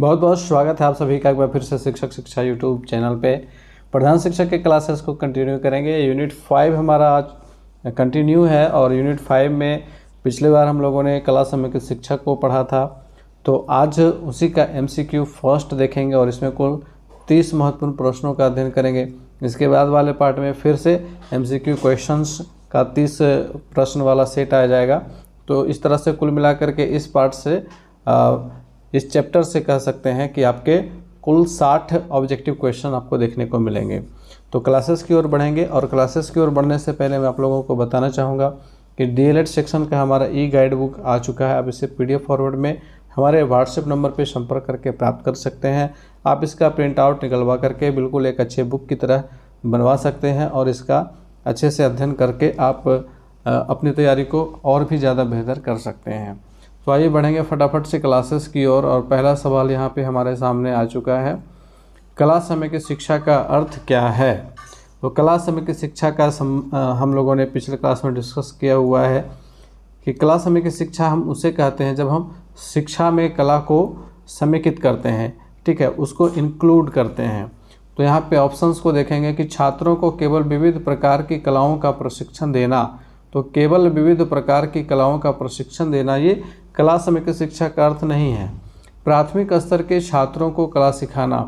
बहुत बहुत स्वागत है आप सभी का एक बार फिर से शिक्षक शिक्षा यूट्यूब चैनल पे। प्रधान शिक्षक के क्लासेस को कंटिन्यू करेंगे। यूनिट 5 हमारा आज कंटिन्यू है और यूनिट 5 में पिछले बार हम लोगों ने कला समय के शिक्षक को पढ़ा था, तो आज उसी का MCQ फर्स्ट देखेंगे और इसमें कुल 30 महत्वपूर्ण प्रश्नों का अध्ययन करेंगे। इसके बाद वाले पार्ट में फिर से MCQ क्वेश्चंस का 30 प्रश्न वाला सेट आ जाएगा। तो इस तरह से कुल मिलाकर के इस पार्ट से इस चैप्टर से कह सकते हैं कि आपके कुल 60 ऑब्जेक्टिव क्वेश्चन आपको देखने को मिलेंगे। तो क्लासेस की ओर बढ़ेंगे और क्लासेस की ओर बढ़ने से पहले मैं आप लोगों को बताना चाहूँगा कि DLED सेक्शन का हमारा गाइड बुक आ चुका है। आप इसे PDF फॉरवर्ड में हमारे व्हाट्सएप नंबर पर संपर्क करके प्राप्त कर सकते हैं। आप इसका प्रिंट आउट निकलवा करके बिल्कुल एक अच्छे बुक की तरह बनवा सकते हैं और इसका अच्छे से अध्ययन करके आप अपनी तैयारी को और भी ज़्यादा बेहतर कर सकते हैं। तो आइए बढ़ेंगे फटाफट से क्लासेस की ओर। और पहला सवाल यहाँ पे हमारे सामने आ चुका है, कला समय की शिक्षा का अर्थ क्या है। तो कला समय की शिक्षा का हम लोगों ने पिछले क्लास में डिस्कस किया हुआ है कि कला समय की शिक्षा हम उसे कहते हैं जब हम शिक्षा में कला को समेकित करते हैं, ठीक है, उसको इंक्लूड करते हैं। तो यहाँ पे ऑप्शंस को देखेंगे कि छात्रों को केवल विविध प्रकार की कलाओं का प्रशिक्षण देना। तो केवल विविध प्रकार की कलाओं का प्रशिक्षण देना ये कला समय की शिक्षा का अर्थ नहीं है। प्राथमिक स्तर के छात्रों को कला सिखाना,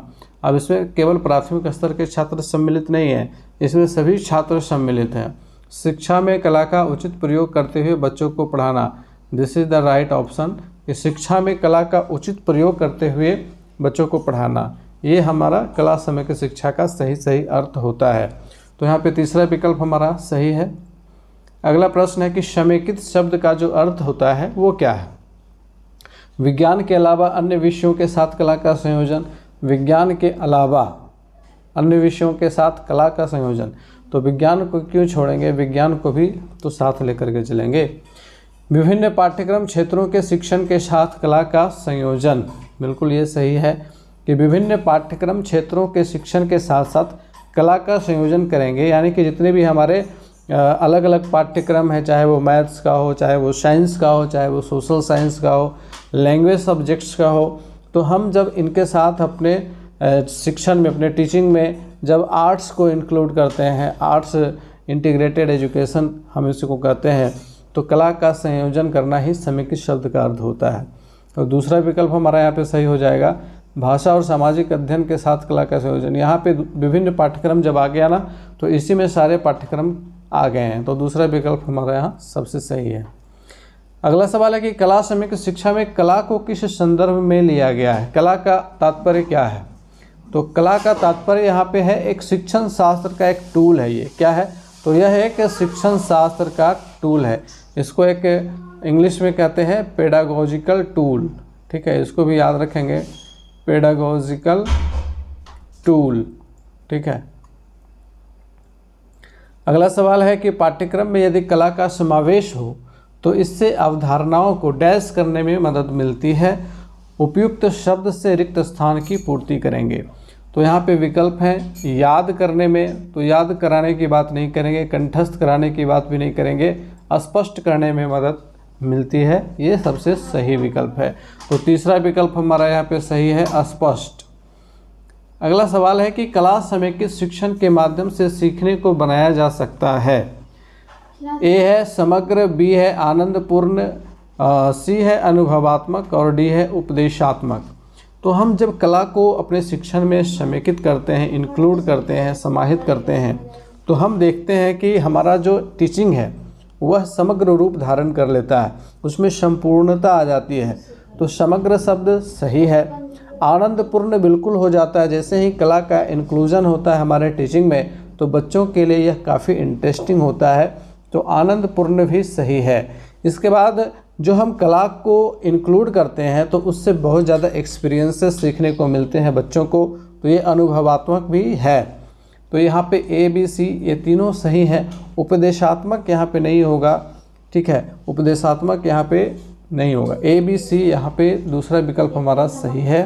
अब इसमें केवल प्राथमिक स्तर के छात्र सम्मिलित नहीं है, इसमें सभी छात्र सम्मिलित हैं। शिक्षा में कला का उचित प्रयोग करते हुए बच्चों को पढ़ाना, this is the right option. कि शिक्षा में कला का उचित प्रयोग करते हुए बच्चों को पढ़ाना, ये हमारा कला समय की शिक्षा का सही अर्थ होता है। तो यहाँ पे तीसरा विकल्प हमारा सही है। अगला प्रश्न है कि समेकित शब्द का जो अर्थ होता है वो क्या है। विज्ञान के अलावा अन्य विषयों के साथ कला का संयोजन, विज्ञान के अलावा अन्य विषयों के साथ कला का संयोजन। तो विज्ञान को क्यों छोड़ेंगे, विज्ञान को भी तो साथ लेकर के चलेंगे। विभिन्न पाठ्यक्रम क्षेत्रों के शिक्षण के साथ कला का संयोजन, बिल्कुल ये सही है कि विभिन्न पाठ्यक्रम क्षेत्रों के शिक्षण के साथ साथ कला का संयोजन करेंगे। यानी कि जितने भी हमारे अलग अलग पाठ्यक्रम है, चाहे वो मैथ्स का हो, चाहे वो साइंस का हो, चाहे वो सोशल साइंस का हो, लैंग्वेज सब्जेक्ट्स का हो, तो हम जब इनके साथ अपने शिक्षण में, अपने टीचिंग में जब आर्ट्स को इंक्लूड करते हैं, आर्ट्स इंटीग्रेटेड एजुकेशन हम इसको कहते हैं, तो कला का संयोजन करना ही समेकित शब्द का अर्थ होता है। तो दूसरा विकल्प हमारा यहाँ पे सही हो जाएगा, भाषा और सामाजिक अध्ययन के साथ कला का संयोजन। यहाँ पे विभिन्न पाठ्यक्रम जब आ गया ना, तो इसी में सारे पाठ्यक्रम आ गए हैं, तो दूसरा विकल्प हमारा यहाँ सबसे सही है। अगला सवाल है कि कला समय की शिक्षा में कला को किस संदर्भ में लिया गया है, कला का तात्पर्य क्या है। तो कला का तात्पर्य यहाँ पे है एक शिक्षण शास्त्र का एक टूल है। ये क्या है, तो यह एक शिक्षण शास्त्र का टूल है। इसको एक इंग्लिश में कहते हैं पेडागोजिकल टूल, ठीक है, इसको भी याद रखेंगे, पेडागोजिकल टूल, ठीक है। अगला सवाल है कि पाठ्यक्रम में यदि कला का समावेश हो तो इससे अवधारणाओं को डैश करने में मदद मिलती है। उपयुक्त शब्द से रिक्त स्थान की पूर्ति करेंगे। तो यहाँ पे विकल्प हैं याद करने में, तो याद कराने की बात नहीं करेंगे, कंठस्थ कराने की बात भी नहीं करेंगे, स्पष्ट करने में मदद मिलती है, ये सबसे सही विकल्प है। तो तीसरा विकल्प हमारा यहाँ पे सही है, स्पष्ट। अगला सवाल है कि कला समेकित शिक्षण के माध्यम से सीखने को बनाया जा सकता है। ए है समग्र, बी है आनंदपूर्ण, सी है अनुभवात्मक और डी है उपदेशात्मक। तो हम जब कला को अपने शिक्षण में समेकित करते हैं, इंक्लूड करते हैं, समाहित करते हैं, तो हम देखते हैं कि हमारा जो टीचिंग है वह समग्र रूप धारण कर लेता है, उसमें संपूर्णता आ जाती है। तो समग्र शब्द सही है। आनंदपूर्ण बिल्कुल हो जाता है, जैसे ही कला का इंक्लूजन होता है हमारे टीचिंग में तो बच्चों के लिए यह काफ़ी इंटरेस्टिंग होता है, तो आनंदपूर्ण भी सही है। इसके बाद जो हम कला को इंक्लूड करते हैं तो उससे बहुत ज़्यादा एक्सपीरियंसेस सीखने को मिलते हैं बच्चों को, तो ये अनुभवात्मक भी है। तो यहाँ पे ए बी सी ये तीनों सही है। उपदेशात्मक यहाँ पे नहीं होगा, ठीक है, उपदेशात्मक यहाँ पे नहीं होगा। ए बी सी यहाँ पे दूसरा विकल्प हमारा सही है।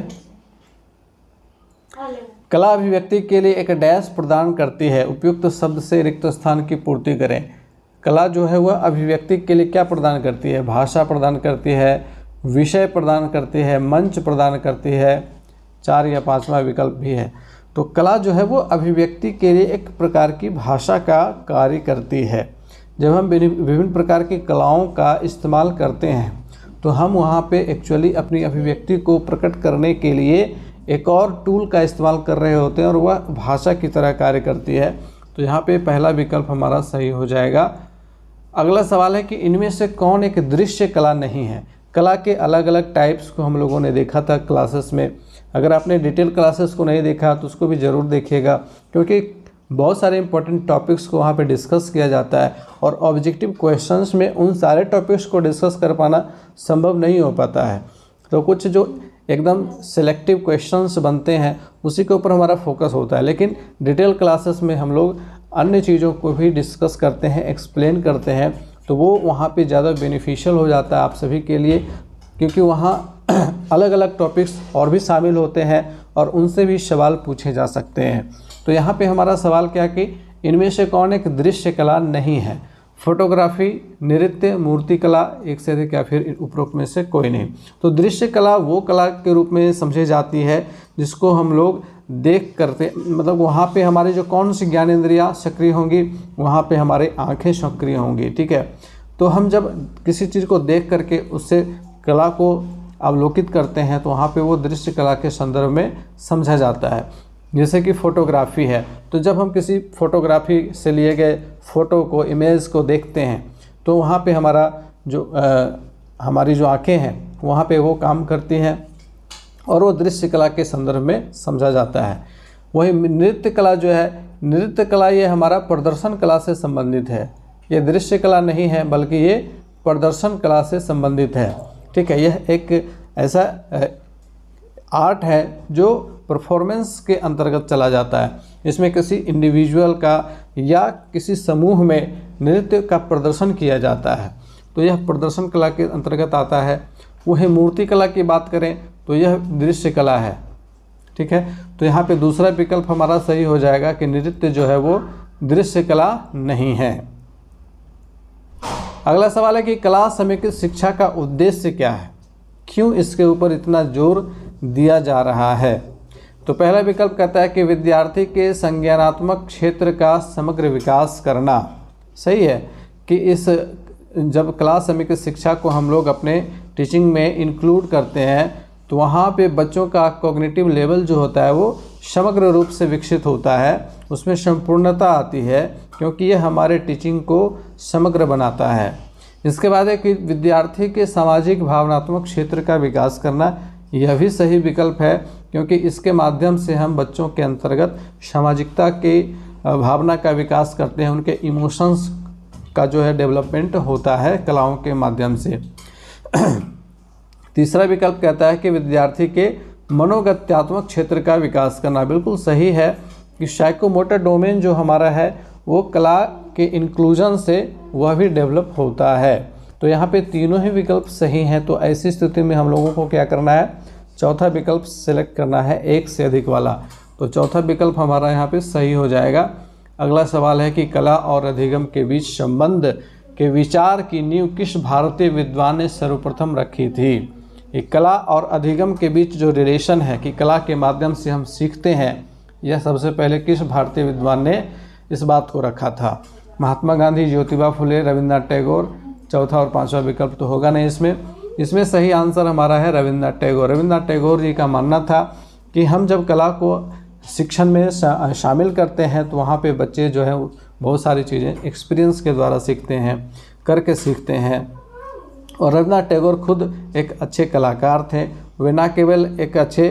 कला अभिव्यक्ति के लिए एक डैश प्रदान करती है, उपयुक्त शब्द से रिक्त स्थान की पूर्ति करें। कला जो है वह अभिव्यक्ति के लिए क्या प्रदान करती है, भाषा प्रदान करती है, विषय प्रदान करती है, मंच प्रदान करती है, 4 या 5वां विकल्प भी है। तो कला जो है वो अभिव्यक्ति के लिए एक प्रकार की भाषा का कार्य करती है। जब हम विभिन्न प्रकार की कलाओं का इस्तेमाल करते हैं तो हम वहाँ पे एक्चुअली अपनी अभिव्यक्ति को प्रकट करने के लिए एक और टूल का इस्तेमाल कर रहे होते हैं और वह भाषा की तरह कार्य करती है। तो यहाँ पे पहला विकल्प हमारा सही हो जाएगा। अगला सवाल है कि इनमें से कौन एक दृश्य कला नहीं है। कला के अलग अलग टाइप्स को हम लोगों ने देखा था क्लासेस में। अगर आपने डिटेल क्लासेस को नहीं देखा तो उसको भी ज़रूर देखिएगा, क्योंकि बहुत सारे इंपॉर्टेंट टॉपिक्स को वहाँ पे डिस्कस किया जाता है और ऑब्जेक्टिव क्वेश्चंस में उन सारे टॉपिक्स को डिस्कस कर पाना संभव नहीं हो पाता है। तो कुछ जो एकदम सिलेक्टिव क्वेश्चंस बनते हैं उसी के ऊपर हमारा फोकस होता है, लेकिन डिटेल क्लासेस में हम लोग अन्य चीज़ों को भी डिस्कस करते हैं, एक्सप्लेन करते हैं, तो वो वहाँ पे ज़्यादा बेनिफिशियल हो जाता है आप सभी के लिए, क्योंकि वहाँ अलग अलग टॉपिक्स और भी शामिल होते हैं और उनसे भी सवाल पूछे जा सकते हैं। तो यहाँ पे हमारा सवाल क्या कि इनमें से कौन एक दृश्य कला नहीं है। फोटोग्राफी, नृत्य, मूर्ति कला, एक से अधिक या फिर उपरोक्त में से कोई नहीं। तो दृश्य कला वो कला के रूप में समझी जाती है जिसको हम लोग देख करते, मतलब वहाँ पे हमारे जो कौन सी ज्ञानेंद्रियाँ सक्रिय होंगी, वहाँ पे हमारे आँखें सक्रिय होंगी। ठीक है, तो हम जब किसी चीज़ को देख करके उससे कला को अवलोकित करते हैं तो वहाँ पे वो दृश्य कला के संदर्भ में समझा जाता है। जैसे कि फ़ोटोग्राफी है, तो जब हम किसी फोटोग्राफी से लिए गए फ़ोटो को, इमेज को देखते हैं तो वहाँ पे हमारी जो आँखें हैं वहाँ पे वो काम करती हैं और वो दृश्य कला के संदर्भ में समझा जाता है। वही नृत्य कला जो है, नृत्य कला ये हमारा प्रदर्शन कला से संबंधित है। ये दृश्य कला नहीं है बल्कि ये प्रदर्शन कला से संबंधित है। ठीक है, यह एक ऐसा आर्ट है जो परफॉर्मेंस के अंतर्गत चला जाता है। इसमें किसी इंडिविजुअल का या किसी समूह में नृत्य का प्रदर्शन किया जाता है, तो यह प्रदर्शन कला के अंतर्गत आता है। वही मूर्ति कला की बात करें तो यह दृश्य कला है। ठीक है, तो यहाँ पे दूसरा विकल्प हमारा सही हो जाएगा कि नृत्य जो है वो दृश्य कला नहीं है। अगला सवाल है कि कला समेकित शिक्षा का उद्देश्य क्या है, क्यों इसके ऊपर इतना जोर दिया जा रहा है। तो पहला विकल्प कहता है कि विद्यार्थी के संज्ञानात्मक क्षेत्र का समग्र विकास करना। सही है कि जब कला समेकित शिक्षा को हम लोग अपने टीचिंग में इंक्लूड करते हैं तो वहाँ पे बच्चों का कॉग्निटिव लेवल जो होता है वो समग्र रूप से विकसित होता है, उसमें संपूर्णता आती है, क्योंकि यह हमारे टीचिंग को समग्र बनाता है। इसके बाद है कि विद्यार्थी के सामाजिक भावनात्मक क्षेत्र का विकास करना। यह भी सही विकल्प है, क्योंकि इसके माध्यम से हम बच्चों के अंतर्गत सामाजिकता के भावना का विकास करते हैं, उनके इमोशंस का जो है डेवलपमेंट होता है कलाओं के माध्यम से। तीसरा विकल्प कहता है कि विद्यार्थी के मनोगत्यात्मक क्षेत्र का विकास करना। बिल्कुल सही है कि साइकोमोटर डोमेन जो हमारा है वो कला के इंक्लूजन से वह भी डेवलप होता है। तो यहाँ पे तीनों ही विकल्प सही हैं। तो ऐसी स्थिति में हम लोगों को क्या करना है, चौथा विकल्प सेलेक्ट करना है, एक से अधिक वाला। तो चौथा विकल्प हमारा यहाँ पे सही हो जाएगा। अगला सवाल है कि कला और अधिगम के बीच संबंध के विचार की नींव किस भारतीय विद्वान ने सर्वप्रथम रखी थी। ये कला और अधिगम के बीच जो रिलेशन है कि कला के माध्यम से हम सीखते हैं, यह सबसे पहले किस भारतीय विद्वान ने इस बात को रखा था। महात्मा गांधी, ज्योतिबा फुले, रविन्द्रनाथ टैगोर। चौथा और पांचवा विकल्प तो होगा नहीं इसमें सही आंसर हमारा है रविन्द्रनाथ टैगोर। रविन्द्रनाथ टैगोर जी का मानना था कि हम जब कला को शिक्षण में शामिल करते हैं तो वहाँ पे बच्चे जो है बहुत सारी चीज़ें एक्सपीरियंस के द्वारा सीखते हैं, करके सीखते हैं। और रविन्द्रनाथ टैगोर खुद एक अच्छे कलाकार थे। वे न केवल एक अच्छे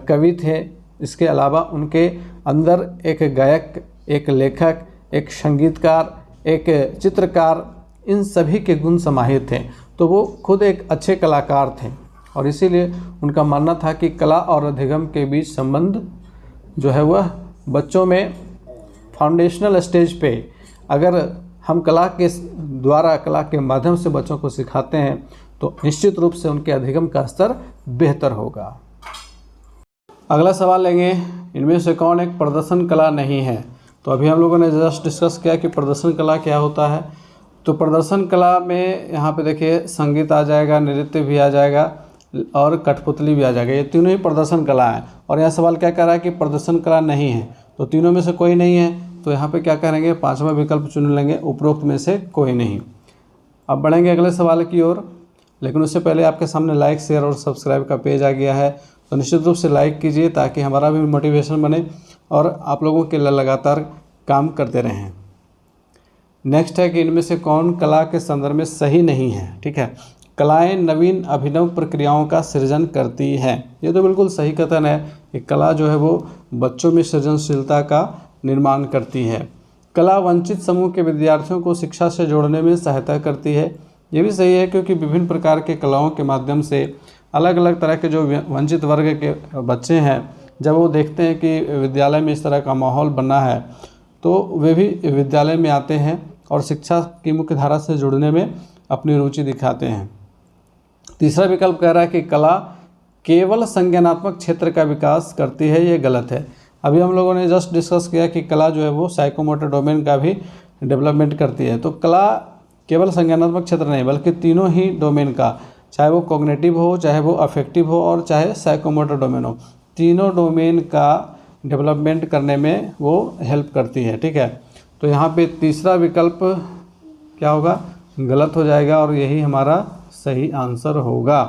कवि थे, इसके अलावा उनके अंदर एक गायक, एक लेखक, एक संगीतकार, एक चित्रकार, इन सभी के गुण समाहित थे। तो वो खुद एक अच्छे कलाकार थे और इसीलिए उनका मानना था कि कला और अधिगम के बीच संबंध जो है वह बच्चों में फाउंडेशनल स्टेज पे अगर हम कला के द्वारा, कला के माध्यम से बच्चों को सिखाते हैं तो निश्चित रूप से उनके अधिगम का स्तर बेहतर होगा। अगला सवाल लेंगे, इनमें से कौन एक प्रदर्शन कला नहीं है। तो अभी हम लोगों ने जस्ट डिस्कस किया कि प्रदर्शन कला क्या होता है। तो प्रदर्शन कला में यहाँ पे देखिए संगीत आ जाएगा, नृत्य भी आ जाएगा और कठपुतली भी आ जाएगा। ये तीनों ही प्रदर्शन कला है। और यहाँ सवाल क्या कह रहा है कि प्रदर्शन कला नहीं है, तो तीनों में से कोई नहीं है, तो यहाँ पे क्या करेंगे, पांचवा विकल्प चुन लेंगे, उपरोक्त में से कोई नहीं। अब बढ़ेंगे अगले सवाल की ओर, लेकिन उससे पहले आपके सामने लाइक, शेयर और सब्सक्राइब का पेज आ गया है, तो निश्चित रूप से लाइक कीजिए ताकि हमारा भी मोटिवेशन बने और आप लोगों के लिए लगातार काम करते रहें। नेक्स्ट है कि इनमें से कौन कला के संदर्भ में सही नहीं है। ठीक है, कलाएं नवीन अभिनव प्रक्रियाओं का सृजन करती हैं। ये तो बिल्कुल सही कथन है कि कला जो है वो बच्चों में सृजनशीलता का निर्माण करती है। कला वंचित समूह के विद्यार्थियों को शिक्षा से जोड़ने में सहायता करती है। ये भी सही है, क्योंकि विभिन्न प्रकार के कलाओं के माध्यम से अलग अलग तरह के जो वंचित वर्ग के बच्चे हैं, जब वो देखते हैं कि विद्यालय में इस तरह का माहौल बना है, तो वे भी विद्यालय में आते हैं और शिक्षा की मुख्य धारा से जुड़ने में अपनी रुचि दिखाते हैं। तीसरा विकल्प कह रहा है कि कला केवल संज्ञानात्मक क्षेत्र का विकास करती है। ये गलत है। अभी हम लोगों ने जस्ट डिस्कस किया कि कला जो है वो साइकोमोटर डोमेन का भी डेवलपमेंट करती है। तो कला केवल संज्ञानात्मक क्षेत्र नहीं, बल्कि तीनों ही डोमेन का, चाहे वो कॉग्निटिव हो, चाहे वो अफेक्टिव हो और चाहे साइकोमोटर डोमेन हो, तीनों डोमेन का डेवलपमेंट करने में वो हेल्प करती है। ठीक है, तो यहाँ पे तीसरा विकल्प क्या होगा, गलत हो जाएगा और यही हमारा सही आंसर होगा।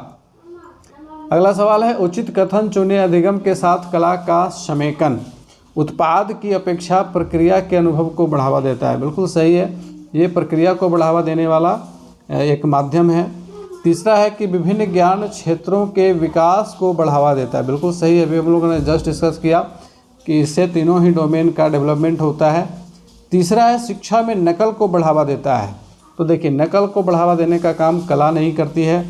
अगला सवाल है, उचित कथन चुने अधिगम के साथ कला का समेकन उत्पाद की अपेक्षा प्रक्रिया के अनुभव को बढ़ावा देता है। बिल्कुल सही है, ये प्रक्रिया को बढ़ावा देने वाला एक माध्यम है। तीसरा है कि विभिन्न ज्ञान क्षेत्रों के विकास को बढ़ावा देता है। बिल्कुल सही है, अभी हम लोगों ने जस्ट डिस्कस किया कि इससे तीनों ही डोमेन का डेवलपमेंट होता है। तीसरा है शिक्षा में नकल को बढ़ावा देता है। तो देखिए, नकल को बढ़ावा देने का काम कला नहीं करती है,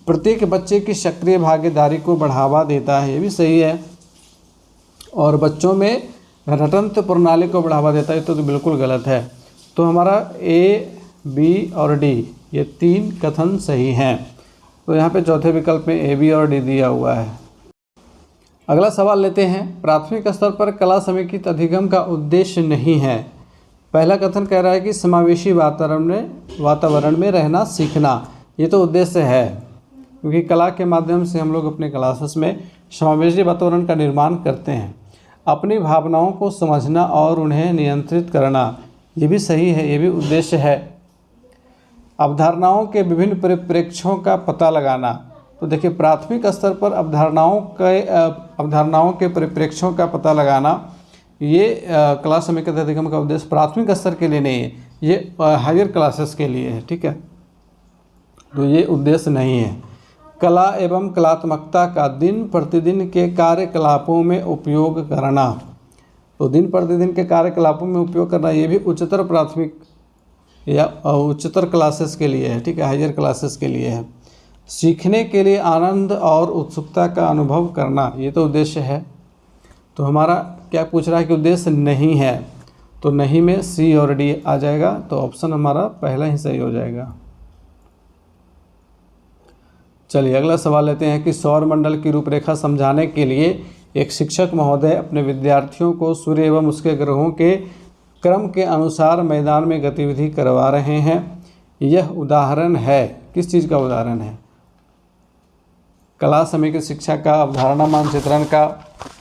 प्रत्येक बच्चे की सक्रिय भागीदारी को बढ़ावा देता है। ये भी सही है। और बच्चों में रटंत प्रणाली को बढ़ावा देता है, तो बिल्कुल गलत है। तो हमारा ए, बी और डी ये तीन कथन सही हैं। तो यहाँ पे चौथे विकल्प में ए, बी और डी दिया हुआ है। अगला सवाल लेते हैं, प्राथमिक स्तर पर कला समेकित अधिगम का उद्देश्य नहीं है। पहला कथन कह रहा है कि समावेशी वातावरण में रहना सीखना। ये तो उद्देश्य है, क्योंकि कला के माध्यम से हम लोग अपने क्लासेस में समावेशी वातावरण का निर्माण करते हैं। अपनी भावनाओं को समझना और उन्हें नियंत्रित करना, ये भी सही है, ये भी उद्देश्य है। अवधारणाओं के विभिन्न परिप्रेक्ष्यों का पता लगाना। तो देखिए, प्राथमिक स्तर पर अवधारणाओं के परिप्रेक्ष्यों का पता लगाना, ये कला समेकित अधिगम का उद्देश्य प्राथमिक स्तर के लिए नहीं है, ये हायर क्लासेस के लिए है। ठीक है, तो ये उद्देश्य नहीं है। कला एवं कलात्मकता का दिन प्रतिदिन के कार्यकलापों में उपयोग करना। तो दिन प्रतिदिन के कार्यकलापों में उपयोग करना, ये भी उच्चतर प्राथमिक या उच्चतर क्लासेस के लिए है। ठीक है, हायर क्लासेस के लिए है। सीखने के लिए आनंद और उत्सुकता का अनुभव करना, ये तो उद्देश्य है। तो हमारा क्या पूछ रहा है कि उद्देश्य नहीं है, तो नहीं में सी और डी आ जाएगा। तो ऑप्शन हमारा पहला ही सही हो जाएगा। चलिए अगला सवाल लेते हैं कि सौरमंडल की रूपरेखा समझाने के लिए एक शिक्षक महोदय अपने विद्यार्थियों को सूर्य एवं उसके ग्रहों के क्रम के अनुसार मैदान में गतिविधि करवा रहे हैं। यह उदाहरण है, किस चीज़ का उदाहरण है? कला समेकित शिक्षा का, अवधारणा मानचित्रण का,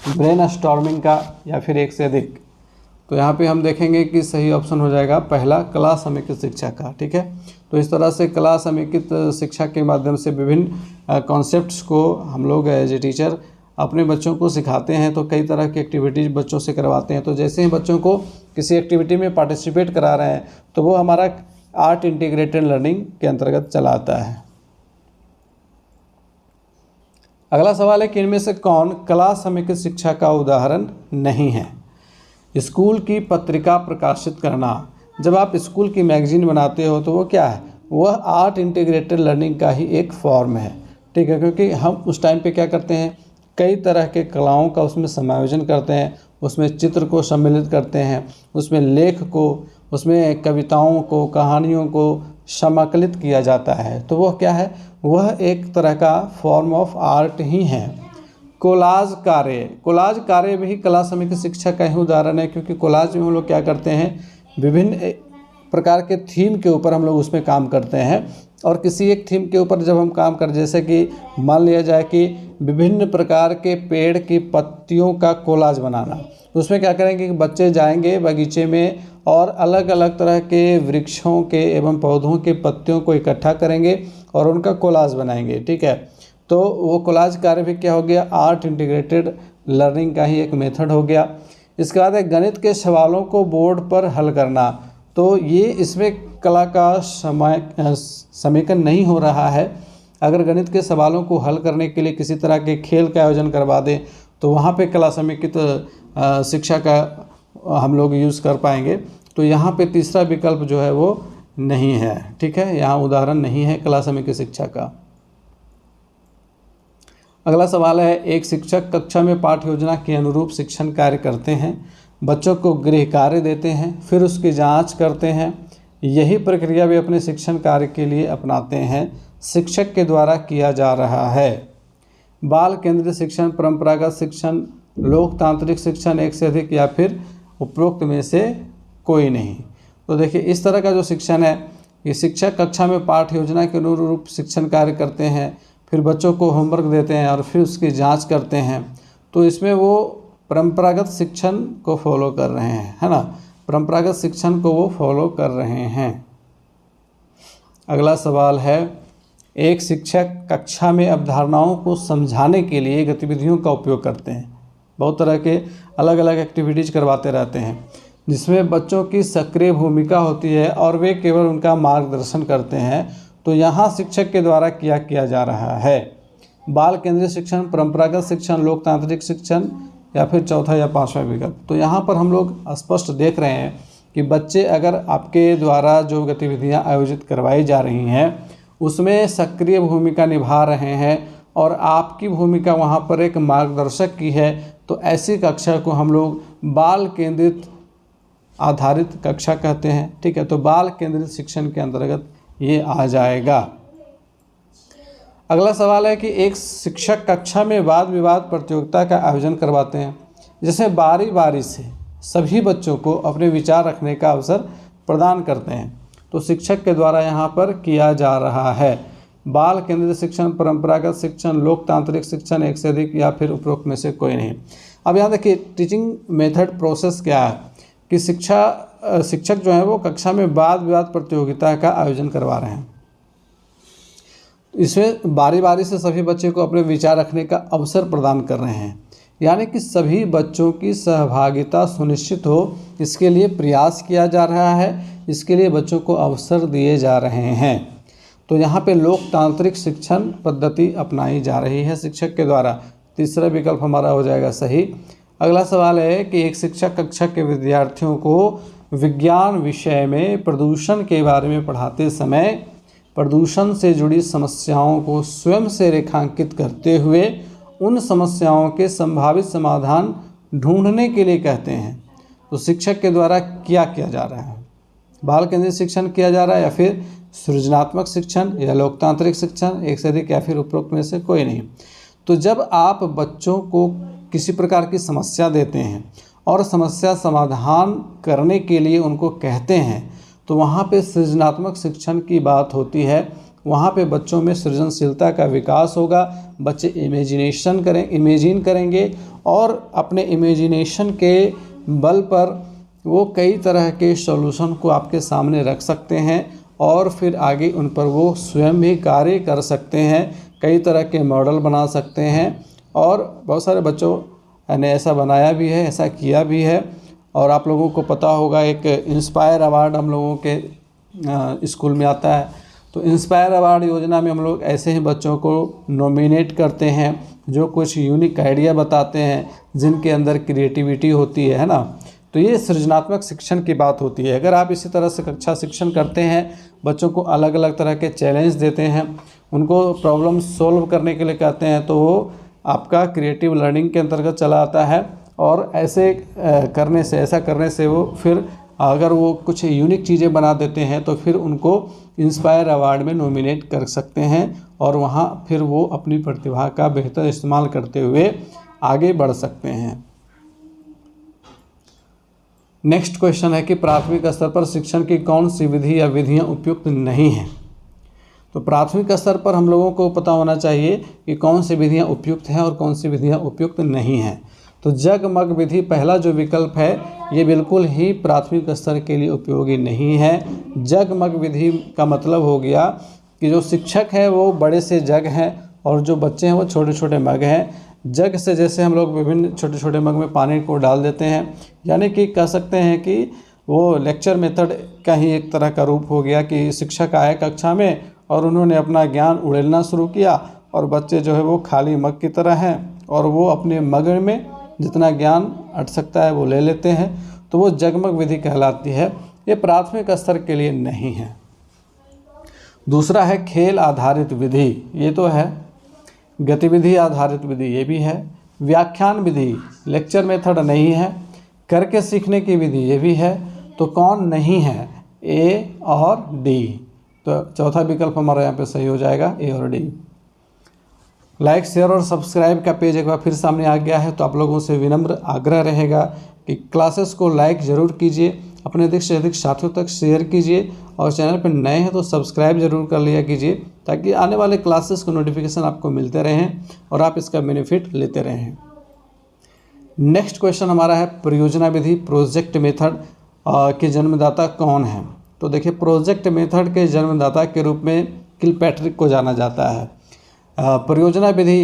ब्रेनस्टॉर्मिंग का, या फिर एक से अधिक। तो यहाँ पे हम देखेंगे कि सही ऑप्शन हो जाएगा पहला, कला समेकित शिक्षा का। ठीक है, तो इस तरह से कला समेकित शिक्षा के माध्यम से विभिन्न कॉन्सेप्ट्स को हम लोग एज ए टीचर अपने बच्चों को सिखाते हैं। तो कई तरह की एक्टिविटीज़ बच्चों से करवाते हैं। तो जैसे ही बच्चों को किसी एक्टिविटी में पार्टिसिपेट करा रहे हैं, तो वो हमारा आर्ट इंटीग्रेटेड लर्निंग के अंतर्गत चला आता है। अगला सवाल है कि इनमें से कौन कला समेकित शिक्षा का उदाहरण नहीं है? स्कूल की पत्रिका प्रकाशित करना। जब आप स्कूल की मैगजीन बनाते हो तो वो क्या है? वह आर्ट इंटीग्रेटेड लर्निंग का ही एक फॉर्म है। ठीक है, क्योंकि हम उस टाइम पे क्या करते हैं, कई तरह के कलाओं का उसमें समायोजन करते हैं, उसमें चित्र को सम्मिलित करते हैं, उसमें लेख को, उसमें कविताओं को, कहानियों को समाकलित किया जाता है। तो वह क्या है? वह एक तरह का फॉर्म ऑफ आर्ट ही है। कोलाज कार्य भी कला समेकित शिक्षा का ही उदाहरण है, क्योंकि कोलाज में हम लोग क्या करते हैं, विभिन्न प्रकार के थीम के ऊपर हम लोग उसमें काम करते हैं और किसी एक थीम के ऊपर जब हम काम कर, जैसे कि मान लिया जाए कि विभिन्न प्रकार के पेड़ की पत्तियों का कोलाज बनाना, तो उसमें क्या करेंगे कि बच्चे जाएंगे बगीचे में और अलग अलग तरह के वृक्षों के एवं पौधों के पत्तियों को इकट्ठा करेंगे और उनका कोलाज बनाएंगे। ठीक है, तो वो कोलाज कार्य भी क्या हो गया, आर्ट इंटीग्रेटेड लर्निंग का ही एक मेथड हो गया। इसके बाद एक गणित के सवालों को बोर्ड पर हल करना, तो ये इसमें कला का समेकन नहीं हो रहा है। अगर गणित के सवालों को हल करने के लिए किसी तरह के खेल का आयोजन करवा दें तो वहाँ पे कला समेकित शिक्षा का हम लोग यूज़ कर पाएंगे। तो यहाँ पे तीसरा विकल्प जो है वो नहीं है। ठीक है, यहाँ उदाहरण नहीं है कला समेकित शिक्षा का। अगला सवाल है, एक शिक्षक कक्षा में पाठ्य योजना के अनुरूप शिक्षण कार्य करते हैं, बच्चों को गृह कार्य देते हैं, फिर उसकी जांच करते हैं। यही प्रक्रिया वे अपने शिक्षण कार्य के लिए अपनाते हैं, शिक्षक के द्वारा किया जा रहा है। बाल केंद्रित शिक्षण, परंपरागत शिक्षण, लोकतांत्रिक शिक्षण, एक से अधिक या फिर उपरोक्त में से कोई नहीं। तो देखिए इस तरह का जो शिक्षण है, ये शिक्षक कक्षा में पाठ्य योजना के अनुरूप शिक्षण कार्य करते हैं, फिर बच्चों को होमवर्क देते हैं और फिर उसकी जांच करते हैं, तो इसमें वो परंपरागत शिक्षण को फॉलो कर रहे हैं, है ना, परंपरागत शिक्षण को वो फॉलो कर रहे हैं। अगला सवाल है, एक शिक्षक कक्षा में अवधारणाओं को समझाने के लिए गतिविधियों का उपयोग करते हैं, बहुत तरह के अलग अलग एक्टिविटीज़ करवाते रहते हैं जिसमें बच्चों की सक्रिय भूमिका होती है और वे केवल उनका मार्गदर्शन करते हैं। तो यहाँ शिक्षक के द्वारा किया जा रहा है। बाल केंद्रित शिक्षण, परंपरागत शिक्षण, लोकतांत्रिक शिक्षण या फिर चौथा या पांचवा विकल्प। तो यहाँ पर हम लोग स्पष्ट देख रहे हैं कि बच्चे अगर आपके द्वारा जो गतिविधियाँ आयोजित करवाई जा रही हैं उसमें सक्रिय भूमिका निभा रहे हैं और आपकी भूमिका वहाँ पर एक मार्गदर्शक की है, तो ऐसी कक्षा को हम लोग बाल केंद्रित आधारित कक्षा कहते हैं। ठीक है, तो बाल केंद्रित शिक्षण के अंतर्गत ये आ जाएगा। अगला सवाल है कि एक शिक्षक कक्षा में वाद विवाद प्रतियोगिता का आयोजन करवाते हैं, जैसे बारी बारी से सभी बच्चों को अपने विचार रखने का अवसर प्रदान करते हैं, तो शिक्षक के द्वारा यहाँ पर किया जा रहा है। बाल केंद्रित शिक्षण, परंपरागत शिक्षण, लोकतांत्रिक शिक्षण, एक से अधिक या फिर उपरोक्त में से कोई नहीं। अब यहाँ देखिए टीचिंग मेथड प्रोसेस क्या है कि शिक्षक जो है वो कक्षा में वाद विवाद प्रतियोगिता का आयोजन करवा रहे हैं। इसमें बारी बारी से सभी बच्चे को अपने विचार रखने का अवसर प्रदान कर रहे हैं, यानी कि सभी बच्चों की सहभागिता सुनिश्चित हो इसके लिए प्रयास किया जा रहा है, इसके लिए बच्चों को अवसर दिए जा रहे हैं। तो यहाँ पे लोकतांत्रिक शिक्षण पद्धति अपनाई जा रही है शिक्षक के द्वारा। तीसरा विकल्प हमारा हो जाएगा सही। अगला सवाल है कि एक शिक्षक कक्षा के विद्यार्थियों को विज्ञान विषय में प्रदूषण के बारे में पढ़ाते समय प्रदूषण से जुड़ी समस्याओं को स्वयं से रेखांकित करते हुए उन समस्याओं के संभावित समाधान ढूंढने के लिए कहते हैं। तो शिक्षक के द्वारा क्या किया जा रहा है, बाल केंद्रित शिक्षण किया जा रहा है या फिर सृजनात्मक शिक्षण या लोकतांत्रिक शिक्षण, एक से अधिक या फिर उपरोक्त में से कोई नहीं। तो जब आप बच्चों को किसी प्रकार की समस्या देते हैं और समस्या समाधान करने के लिए उनको कहते हैं तो वहाँ पे सृजनात्मक शिक्षण की बात होती है। वहाँ पे बच्चों में सृजनशीलता का विकास होगा, बच्चे इमेजिन करेंगे और अपने इमेजिनेशन के बल पर वो कई तरह के सॉल्यूशन को आपके सामने रख सकते हैं और फिर आगे उन पर वो स्वयं भी कार्य कर सकते हैं, कई तरह के मॉडल बना सकते हैं। और बहुत सारे बच्चों ने ऐसा बनाया भी है, ऐसा किया भी है। और आप लोगों को पता होगा एक इंस्पायर अवार्ड हम लोगों के स्कूल में आता है, तो इंस्पायर अवार्ड योजना में हम लोग ऐसे ही बच्चों को नॉमिनेट करते हैं जो कुछ यूनिक आइडिया बताते हैं, जिनके अंदर क्रिएटिविटी होती है ना। तो ये सृजनात्मक शिक्षण की बात होती है। अगर आप इसी तरह से कक्षा शिक्षण करते हैं, बच्चों को अलग अलग तरह के चैलेंज देते हैं, उनको प्रॉब्लम सॉल्व करने के लिए कहते हैं, तो वो आपका क्रिएटिव लर्निंग के अंतर्गत चला आता है। और ऐसा करने से वो फिर अगर वो कुछ यूनिक चीज़ें बना देते हैं तो फिर उनको इंस्पायर अवार्ड में नॉमिनेट कर सकते हैं और वहाँ फिर वो अपनी प्रतिभा का बेहतर इस्तेमाल करते हुए आगे बढ़ सकते हैं। नेक्स्ट क्वेश्चन है कि प्राथमिक स्तर पर शिक्षण की कौन सी विधि या विधियाँ उपयुक्त नहीं हैं। तो प्राथमिक स्तर पर हम लोगों को पता होना चाहिए कि कौन सी विधियां उपयुक्त हैं और कौन सी विधियां उपयुक्त नहीं हैं। तो जगमग विधि पहला जो विकल्प है ये बिल्कुल ही प्राथमिक स्तर के लिए उपयोगी नहीं है। जगमग विधि का मतलब हो गया कि जो शिक्षक है वो बड़े से जग हैं और जो बच्चे हैं वो छोटे छोटे मग हैं। जग से जैसे हम लोग विभिन्न छोटे छोटे मग में पानी को डाल देते हैं, यानी कि कह सकते हैं कि वो लेक्चर मेथड का ही एक तरह का रूप हो गया कि शिक्षक आए कक्षा में और उन्होंने अपना ज्ञान उड़ेलना शुरू किया और बच्चे जो है वो खाली मग की तरह हैं और वो अपने मग में जितना ज्ञान अट सकता है वो ले लेते हैं। तो वो जगमग विधि कहलाती है, ये प्राथमिक स्तर के लिए नहीं है। दूसरा है खेल आधारित विधि, ये तो है। गतिविधि आधारित विधि ये भी है। व्याख्यान विधि लेक्चर मेथड नहीं है। करके सीखने की विधि ये भी है। तो कौन नहीं है? ए और डी। तो चौथा विकल्प हमारा यहाँ पे सही हो जाएगा, ए और डी। लाइक शेयर और सब्सक्राइब का पेज एक बार फिर सामने आ गया है, तो आप लोगों से विनम्र आग्रह रहेगा कि क्लासेस को लाइक ज़रूर कीजिए, अपने अधिक से अधिक साथियों तक शेयर कीजिए और चैनल पर नए हैं तो सब्सक्राइब जरूर कर लिया कीजिए ताकि आने वाले क्लासेस को नोटिफिकेशन आपको मिलते रहें और आप इसका बेनिफिट लेते रहें। नेक्स्ट क्वेश्चन हमारा है परियोजना विधि, प्रोजेक्ट मेथड के जन्मदाता कौन है? तो देखिए, प्रोजेक्ट मेथड के जन्मदाता के रूप में किलपैट्रिक को जाना जाता है। परियोजना विधि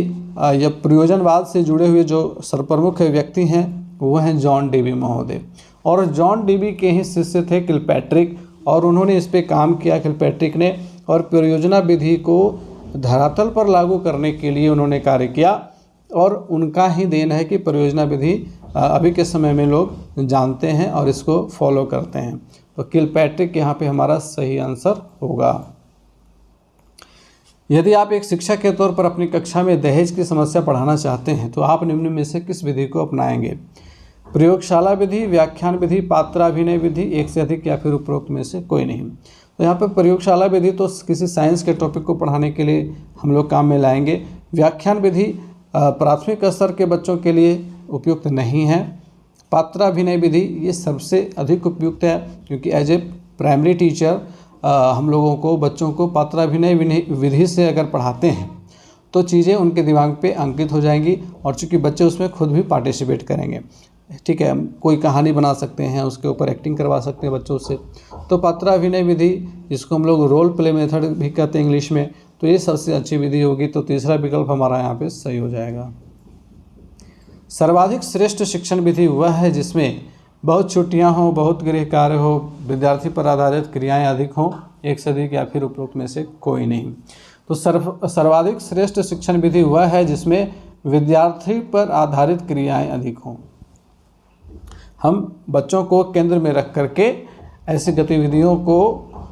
या प्रयोजनवाद से जुड़े हुए जो सर्वप्रमुख व्यक्ति हैं वो हैं जॉन डीवी महोदय, और जॉन डीवी के ही शिष्य थे किलपैट्रिक और उन्होंने इस पे काम किया किलपैट्रिक ने, और परियोजना विधि को धरातल पर लागू करने के लिए उन्होंने कार्य किया और उनका ही देन है कि परियोजना विधि अभी के समय में लोग जानते हैं और इसको फॉलो करते हैं। तो किलपैट्रिक यहाँ पे हमारा सही आंसर होगा। यदि आप एक शिक्षक के तौर पर अपनी कक्षा में दहेज की समस्या पढ़ाना चाहते हैं तो आप निम्न में से किस विधि को अपनाएंगे? प्रयोगशाला विधि, व्याख्यान विधि, पात्राभिनय विधि, एक से अधिक या फिर उपरोक्त में से कोई नहीं। तो यहाँ पर प्रयोगशाला विधि तो किसी साइंस के टॉपिक को पढ़ाने के लिए हम लोग काम में लाएंगे। व्याख्यान विधि प्राथमिक स्तर के बच्चों के लिए उपयुक्त नहीं है। पात्राभिनय विधि ये सबसे अधिक उपयुक्त है क्योंकि एज ए प्राइमरी टीचर हम लोगों को बच्चों को पात्राभिनय विधि से अगर पढ़ाते हैं तो चीज़ें उनके दिमाग पे अंकित हो जाएंगी और चूँकि बच्चे उसमें खुद भी पार्टिसिपेट करेंगे। ठीक है, कोई कहानी बना सकते हैं, उसके ऊपर एक्टिंग करवा सकते हैं बच्चों से। तो पात्राभिनय विधि जिसको हम लोग रोल प्ले मेथड भी कहते हैं इंग्लिश में, तो ये सबसे अच्छी विधि होगी। तो तीसरा विकल्प हमारा यहाँ पे सही हो जाएगा। सर्वाधिक श्रेष्ठ शिक्षण विधि वह है जिसमें बहुत छुट्टियां हों, बहुत गृह कार्य हो, विद्यार्थी पर आधारित क्रियाएं अधिक हों, एक से अधिक या फिर उपरोक्त में से कोई नहीं। तो सर्वाधिक श्रेष्ठ शिक्षण विधि वह है जिसमें विद्यार्थी पर आधारित क्रियाएं अधिक हों। हम बच्चों को केंद्र में रख करके ऐसी गतिविधियों को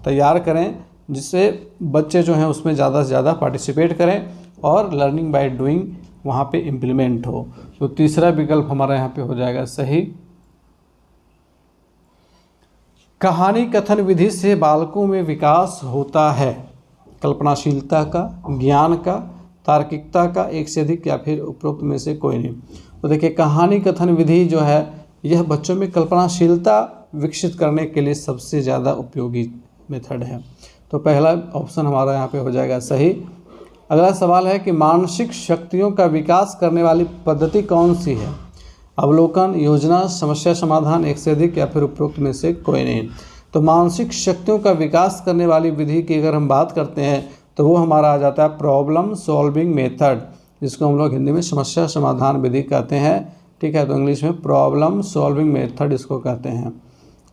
तैयार करें जिससे बच्चे जो हैं उसमें ज़्यादा से ज़्यादा पार्टिसिपेट करें और लर्निंग बाय डूइंग वहाँ पे इम्प्लीमेंट हो। तो तीसरा विकल्प हमारा यहाँ पे हो जाएगा सही। कहानी कथन विधि से बालकों में विकास होता है कल्पनाशीलता का, ज्ञान का, तार्किकता का, एक से अधिक या फिर उपरोक्त में से कोई नहीं। तो देखिए, कहानी कथन विधि जो है यह बच्चों में कल्पनाशीलता विकसित करने के लिए सबसे ज़्यादा उपयोगी मेथड है। तो पहला ऑप्शन हमारा यहाँ पे हो जाएगा सही। अगला सवाल है कि मानसिक शक्तियों का विकास करने वाली पद्धति कौन सी है? अवलोकन, योजना, समस्या समाधान, एक से अधिक या फिर उपरोक्त में से कोई नहीं। तो मानसिक शक्तियों का विकास करने वाली विधि की अगर हम बात करते हैं तो वो हमारा आ जाता है प्रॉब्लम सॉल्विंग मेथड, जिसको हम लोग हिंदी में समस्या समाधान विधि कहते हैं। ठीक है, तो इंग्लिश में प्रॉब्लम सॉल्विंग मेथड इसको कहते हैं।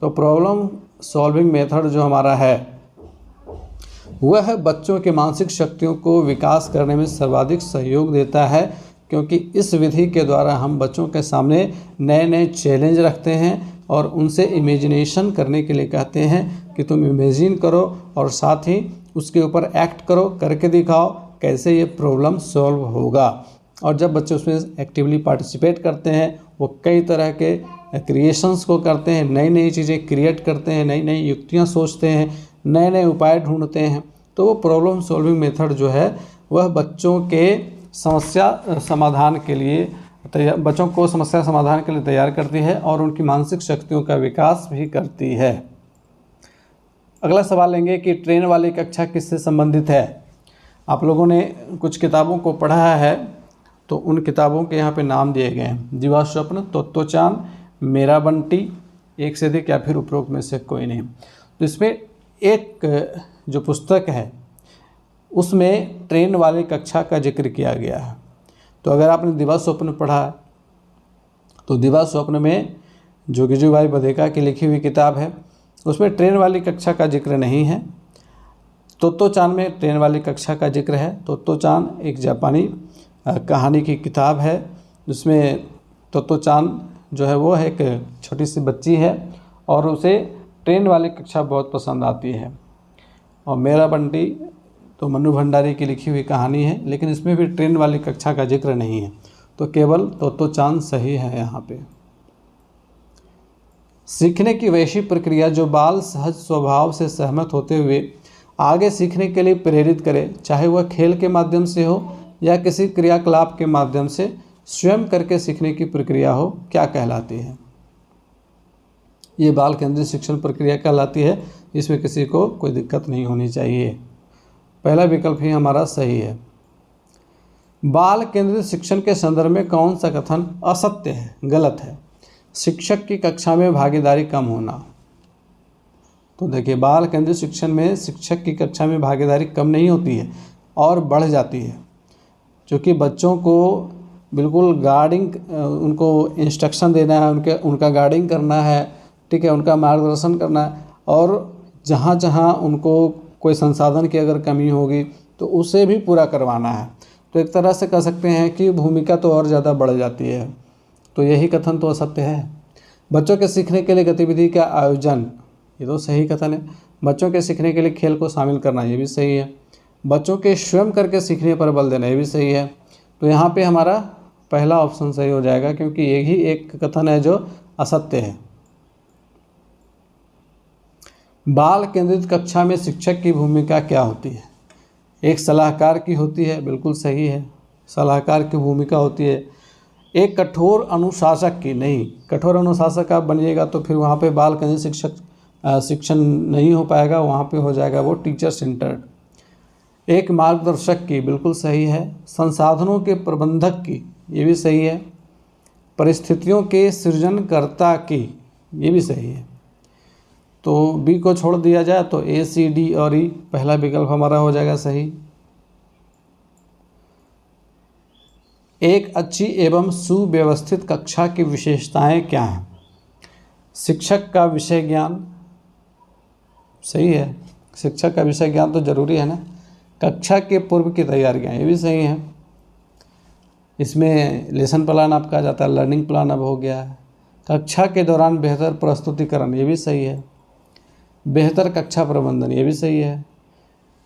तो प्रॉब्लम सॉल्विंग मेथड जो हमारा है वह बच्चों के मानसिक शक्तियों को विकास करने में सर्वाधिक सहयोग देता है, क्योंकि इस विधि के द्वारा हम बच्चों के सामने नए नए चैलेंज रखते हैं और उनसे इमेजिनेशन करने के लिए कहते हैं कि तुम इमेजिन करो और साथ ही उसके ऊपर एक्ट करो, करके दिखाओ कैसे ये प्रॉब्लम सॉल्व होगा। और जब बच्चे उसमें एक्टिवली पार्टिसिपेट करते हैं, वो कई तरह के क्रिएशंस को करते हैं, नई नई चीज़ें क्रिएट करते हैं, नई नई युक्तियाँ सोचते हैं, नए नए उपाय ढूंढते हैं, तो वो प्रॉब्लम सॉल्विंग मेथड जो है वह बच्चों के समस्या समाधान के लिए बच्चों को समस्या समाधान के लिए तैयार करती है और उनकी मानसिक शक्तियों का विकास भी करती है। अगला सवाल लेंगे कि ट्रेन वाली कक्षा किससे संबंधित है। आप लोगों ने कुछ किताबों को पढ़ा है तो उन किताबों के यहाँ पे नाम दिए गए हैं। दिवा स्वप्न, तोत्तोचान, मेरा बंटी, एक से अधिक या फिर उपरोक्त में से कोई नहीं। तो इसमें एक जो पुस्तक है उसमें ट्रेन वाली कक्षा का जिक्र किया गया है। तो अगर आपने दिवा स्वप्न पढ़ा तो दिवा स्वप्न में जो गिजुभाई बधेका की लिखी हुई किताब है उसमें ट्रेन वाली कक्षा का जिक्र नहीं है। तोत्तोचान में ट्रेन वाली कक्षा का जिक्र है। तोत्तोचान एक जापानी कहानी की किताब है जिसमें तोत्तोचान जो है वो है एक छोटी सी बच्ची है और उसे ट्रेन वाली कक्षा बहुत पसंद आती है। और मेरा बंटी तो मन्नू भंडारी की लिखी हुई कहानी है, लेकिन इसमें भी ट्रेन वाली कक्षा का जिक्र नहीं है। तो केवल तोत्तोचान सही है यहाँ पे। सीखने की वैसी प्रक्रिया जो बाल सहज स्वभाव से सहमत होते हुए आगे सीखने के लिए प्रेरित करे, चाहे वह खेल के माध्यम से हो या किसी क्रियाकलाप के माध्यम से स्वयं करके सीखने की प्रक्रिया हो, क्या कहलाती है। ये बाल केंद्रित शिक्षण प्रक्रिया कहलाती है। इसमें किसी को कोई दिक्कत नहीं होनी चाहिए। पहला विकल्प ही हमारा सही है। बाल केंद्रित शिक्षण के संदर्भ में कौन सा कथन असत्य है, गलत है। शिक्षक की कक्षा में भागीदारी कम होना। तो देखिए, बाल केंद्रित शिक्षण में शिक्षक की कक्षा में भागीदारी कम नहीं होती है और बढ़ जाती है, क्योंकि बच्चों को बिल्कुल गाइडिंग, उनको इंस्ट्रक्शन देना है, उनका गाइडिंग करना है, ठीक है, उनका मार्गदर्शन करना है। और जहाँ जहाँ उनको कोई संसाधन की अगर कमी होगी तो उसे भी पूरा करवाना है। तो एक तरह से कह सकते हैं कि भूमिका तो और ज़्यादा बढ़ जाती है। तो यही कथन तो असत्य है। बच्चों के सीखने के लिए गतिविधि का आयोजन, ये तो सही कथन है। बच्चों के सीखने के लिए खेल को शामिल करना, ये भी सही है। बच्चों के स्वयं करके सीखने पर बल देना, ये भी सही है। तो यहाँ पे हमारा पहला ऑप्शन सही हो जाएगा, क्योंकि यही एक कथन है जो असत्य है। बाल केंद्रित कक्षा में शिक्षक की भूमिका क्या होती है। एक सलाहकार की होती है, बिल्कुल सही है, सलाहकार की भूमिका होती है। एक कठोर अनुशासक की नहीं, कठोर अनुशासक आप बनिएगा तो फिर वहाँ पे बाल केंद्रित शिक्षण नहीं हो पाएगा, वहाँ पे हो जाएगा वो टीचर सेंटर्ड। एक मार्गदर्शक की, बिल्कुल सही है। संसाधनों के प्रबंधक की, ये भी सही है। परिस्थितियों के सृजनकर्ता की, ये भी सही है। तो बी को छोड़ दिया जाए तो ए, सी, डी और ई, पहला विकल्प हमारा हो जाएगा सही। एक अच्छी एवं सुव्यवस्थित कक्षा की विशेषताएं क्या हैं। शिक्षक का विषय ज्ञान, सही है, शिक्षक का विषय ज्ञान तो जरूरी है ना। कक्षा के पूर्व की तैयारियाँ, ये भी सही है। इसमें लेसन प्लान आपका आ जाता है, लर्निंग प्लान अब हो गया है। कक्षा के दौरान बेहतर प्रस्तुतिकरण, ये भी सही है। बेहतर कक्षा प्रबंधन, ये भी सही है।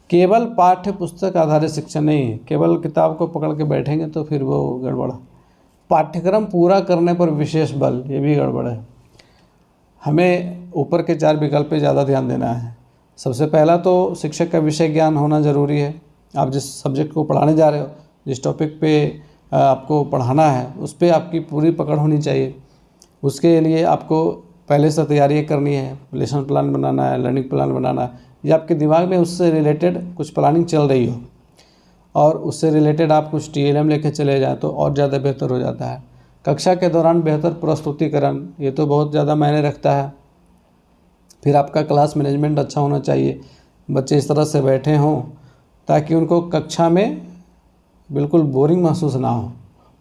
केवल पाठ्य पुस्तक आधारित शिक्षण नहीं है, केवल किताब को पकड़ के बैठेंगे तो फिर वो गड़बड़। पाठ्यक्रम पूरा करने पर विशेष बल, ये भी गड़बड़ है। हमें ऊपर के 4 विकल्प पे ज़्यादा ध्यान देना है। सबसे पहला तो शिक्षक का विषय ज्ञान होना ज़रूरी है। आप जिस सब्जेक्ट को पढ़ाने जा रहे हो, जिस टॉपिक पे आपको पढ़ाना है, उस पर आपकी पूरी पकड़ होनी चाहिए। उसके लिए आपको पहले से तैयारी करनी है, लेसन प्लान बनाना है, लर्निंग प्लान बनाना है, या आपके दिमाग में उससे रिलेटेड कुछ प्लानिंग चल रही हो और उससे रिलेटेड आप कुछ TLM लेके चले जाएँ तो और ज़्यादा बेहतर हो जाता है। कक्षा के दौरान बेहतर प्रस्तुतिकरण, ये तो बहुत ज़्यादा मायने रखता है। फिर आपका क्लास मैनेजमेंट अच्छा होना चाहिए, बच्चे इस तरह से बैठे हों ताकि उनको कक्षा में बिल्कुल बोरिंग महसूस ना हो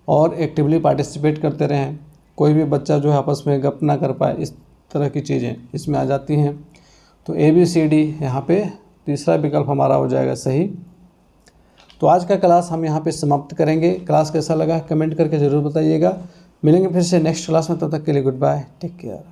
और एक्टिवली पार्टिसिपेट करते रहें। कोई भी बच्चा जो है आपस में गप ना कर पाए, इस तरह की चीज़ें इसमें आ जाती हैं। तो ABCD यहाँ पे तीसरा विकल्प हमारा हो जाएगा सही। तो आज का क्लास हम यहाँ पे समाप्त करेंगे। क्लास कैसा लगा कमेंट करके ज़रूर बताइएगा। मिलेंगे फिर से नेक्स्ट क्लास में, तब तक के लिए गुड बाय, टेक केयर।